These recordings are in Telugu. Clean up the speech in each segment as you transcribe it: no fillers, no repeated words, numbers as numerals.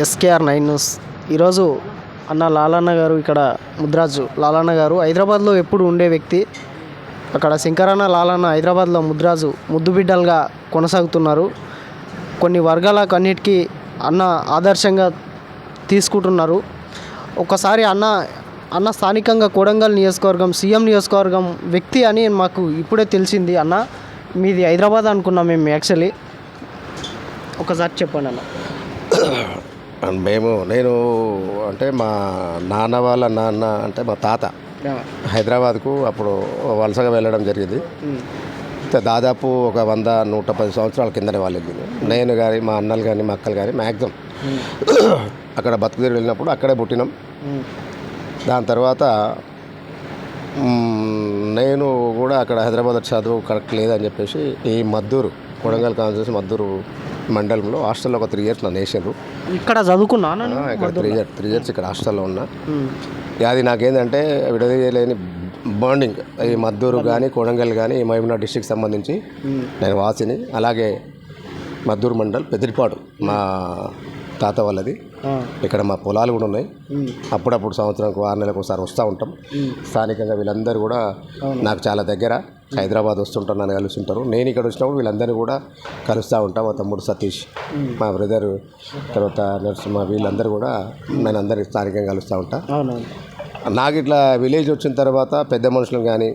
SKR 9 news. ఈరోజు అన్న లాలన్న గారు, ఇక్కడ ముద్రాజు లాలన్న గారు హైదరాబాద్లో ఎప్పుడు ఉండే వ్యక్తి. అక్కడ శంకరన్న లాలన్న హైదరాబాద్లో ముద్రాజు ముద్దు బిడ్డలుగా కొనసాగుతున్నారు. కొన్ని వర్గాలకు అన్నిటికీ అన్న ఆదర్శంగా తీసుకుంటున్నారు. ఒకసారి అన్న స్థానికంగా కొడంగల్ నియోజకవర్గం సీఎం నియోజకవర్గం వ్యక్తి అని మాకు ఇప్పుడే తెలిసింది. అన్న మీది హైదరాబాద్ అనుకున్నాం మేము యాక్చువల్లీ. ఒకసారి చెప్పండి అన్న. నేను అంటే మా నాన్న వాళ్ళ నాన్న అంటే మా తాత హైదరాబాద్కు అప్పుడు వలసగా వెళ్ళడం జరిగింది. దాదాపు ఒక 100-110 సంవత్సరాల కిందనే వాళ్ళు వెళ్ళింది. నేను కానీ మా అన్నలు కానీ మా అక్కలు కానీ మ్యాక్సిమం అక్కడ బతుకుదేరి వెళ్ళినప్పుడు అక్కడే పుట్టినాం. దాని తర్వాత నేను కూడా అక్కడ హైదరాబాద్ చదువు కరెక్ట్ లేదని చెప్పేసి ఈ మద్దూరు కొడంగల్ కాన్స్టిట్యూన్సీ మద్దూరు మండలంలో హాస్టల్లో ఒక 3 years నన్ను వేసారు. ఇక్కడ చదువుకున్నాను. ఇక్కడ 3 years ఇక్కడ హాస్టల్లో ఉన్నా. అది నాకేంటంటే విడదీయలేని బాండింగ్. ఈ మద్దూరు కానీ కొడంగల్ కానీ ఈ మహబూబ్నగర్ డిస్ట్రిక్ట్ సంబంధించి నేను వాసిని. అలాగే మద్దూరు మండల్ పెద్దిపాడు మా తాత వాళ్ళది. ఇక్కడ మా పొలాలు కూడా ఉన్నాయి. అప్పుడప్పుడు సంవత్సరానికి 6 నెలలకు ఒకసారి వస్తూ ఉంటాం. స్థానికంగా వీళ్ళందరూ కూడా నాకు చాలా దగ్గర. హైదరాబాద్ వస్తుంటారు, నన్ను కలుస్తుంటారు. నేను ఇక్కడ వచ్చినప్పుడు వీళ్ళందరినీ కూడా కలుస్తూ ఉంటాం. మా తమ్ముడు సతీష్, మా బ్రదర్, తర్వాత నరసింహ, వీళ్ళందరూ కూడా నేను అందరికీ స్థానికంగా కలుస్తూ ఉంటా. నాకు ఇట్లా విలేజ్ వచ్చిన తర్వాత పెద్ద మనుషులు కానీ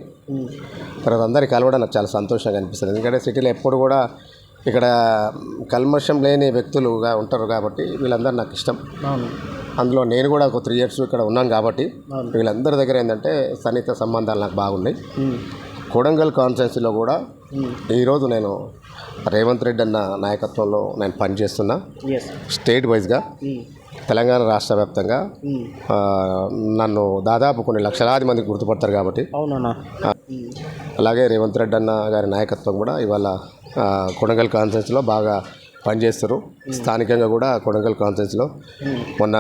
తర్వాత అందరికీ కలవడం నాకు చాలా సంతోషంగా అనిపిస్తుంది. ఎందుకంటే సిటీలో ఎప్పుడు కూడా ఇక్కడ కల్మషం లేని వ్యక్తులుగా ఉంటారు కాబట్టి వీళ్ళందరూ నాకు ఇష్టం. అందులో నేను కూడా ఒక 3 years ఇక్కడ ఉన్నాను కాబట్టి వీళ్ళందరి దగ్గర ఏంటంటే సన్నిహిత సంబంధాలు నాకు బాగున్నాయి. కొడంగల్ కాన్స్టిట్యున్సీలో కూడా ఈరోజు నేను రేవంత్ రెడ్డి అన్న నాయకత్వంలో నేను పనిచేస్తున్నా. స్టేట్ వైజ్గా తెలంగాణ రాష్ట్ర వ్యాప్తంగా నన్ను దాదాపు కొన్ని లక్షలాది మందికి గుర్తుపడతారు కాబట్టి. అలాగే రేవంత్ రెడ్డి అన్న గారి నాయకత్వం కూడా ఇవాళ కొడంగల్ కాన్స్టిట్యున్సీలో బాగా పనిచేస్తారు. స్థానికంగా కూడా కొడంగల్ కాన్స్టిట్యున్సీలో మొన్న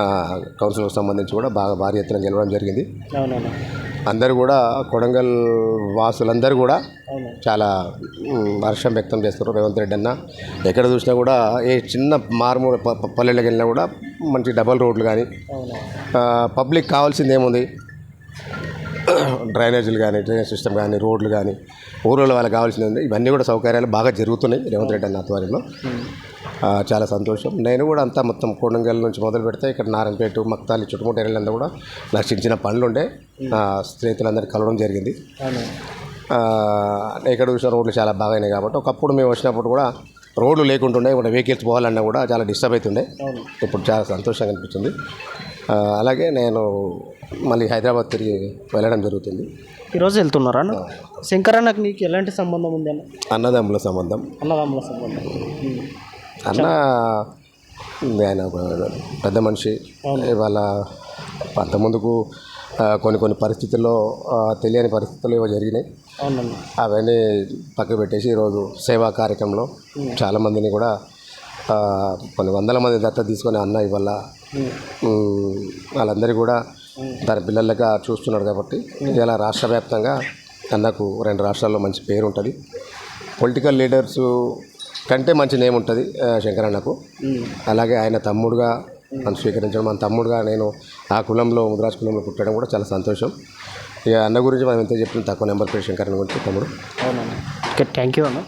కౌన్సిల్కి సంబంధించి కూడా బాగా భారీ ఎత్తున గెలవడం జరిగింది. అందరూ కూడా కొడంగల్ వాసులందరూ కూడా చాలా హర్షం వ్యక్తం చేస్తారు. రేవంత్ రెడ్డి అన్న ఎక్కడ చూసినా కూడా ఏ చిన్న మారుమూల పల్లెలకు వెళ్ళినా కూడా మంచి డబల్ రోడ్లు కానీ పబ్లిక్ కావాల్సింది ఏముంది, డ్రైనేజీలు కానీ డ్రైనేజ్ సిస్టమ్ కానీ రోడ్లు కానీ ఊళ్ళో వాళ్ళకి కావాల్సింది ఉంది. ఇవన్నీ కూడా సౌకర్యాలు బాగా జరుగుతున్నాయి రేవంత్ రెడ్డి అన్న ఆధ్వర్యంలో. చాలా సంతోషం. నేను కూడా అంతా మొత్తం కొడంగల్ నుంచి మొదలు పెడితే ఇక్కడ నారాయణపేట, మక్తాలి చుట్టుముట్టు ఏరియాలంతా కూడా నాకు చిన్న చిన్న పనులు ఉండే స్నేహితులందరికీ కలవడం జరిగింది. ఇక్కడ చూసిన రోడ్లు చాలా బాగా అయినాయి కాబట్టి ఒకప్పుడు మేము వచ్చినప్పుడు కూడా రోడ్లు లేకుంటుండే, ఇప్పుడు వెహికల్స్ పోవాలన్నా కూడా చాలా డిస్టర్బ్ అవుతుండే. ఇప్పుడు చాలా సంతోషంగా అనిపిస్తుంది. అలాగే నేను మళ్ళీ హైదరాబాద్ తిరిగి వెళ్ళడం జరుగుతుంది. ఈరోజు వెళ్తున్నారా అన్న? శంకరన్నకు నీకు ఎలాంటి సంబంధం ఉంది అన్న? అన్నదమ్ముల సంబంధం. అన్న ఆయన పెద్ద మనిషి. ఇవాళ అంతకుముందుకు కొన్ని పరిస్థితుల్లో తెలియని పరిస్థితులు ఇవి జరిగినాయి. అవన్నీ పక్కకు పెట్టేసి ఈరోజు సేవా కార్యక్రమంలో చాలామందిని కూడా కొన్ని 100 మంది దత్తత తీసుకొని అన్న ఇవాళ వాళ్ళందరూ కూడా తన పిల్లలుగా చూస్తున్నాడు కాబట్టి ఇలా రాష్ట్ర వ్యాప్తంగా అన్నకు 2 రాష్ట్రాల్లో మంచి పేరు ఉంటుంది. పొలిటికల్ లీడర్సు కంటే మంచి నేమ్ ఉంటుంది శంకరన్నకు. అలాగే ఆయన తమ్ముడుగా నన్ను స్వీకరించడం, మన తమ్ముడుగా నేను ఆ కులంలో ముద్రాజ్ కులంలో పుట్టడం కూడా చాలా సంతోషం. ఇక అన్న గురించి మనం ఎంత చెప్పిన తక్కువ. నెంబర్ ప్లేట్ శంకరన్న గురించి తమ్ముడు. థ్యాంక్ యూ అన్న.